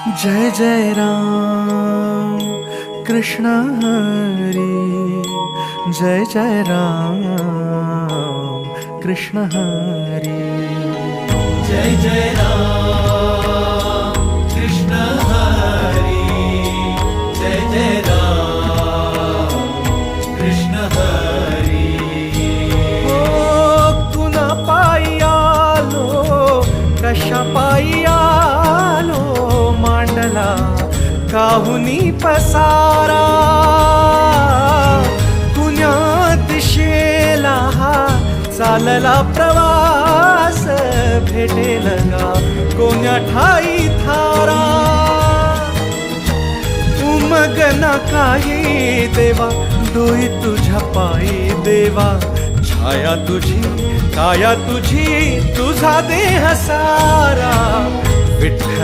जय जय राम कृष्ण हरी, जय जय राम कृष्ण हरी, जय जय राम कृष्ण हरी, जय जय राम कृष्ण हरी. ओ कुणा पायी आलो, कशा पायी आलो, मांडला काहुनी पसारा, कुण्या दिशेला हा चालला प्रवास, भेटेल गा कोण्या ठाई थारा. उमगना काही देवा, डोई तुझ्या पायी देवा, छाया तुझी काया तुझी, तुझा देह सारा विठ्ठल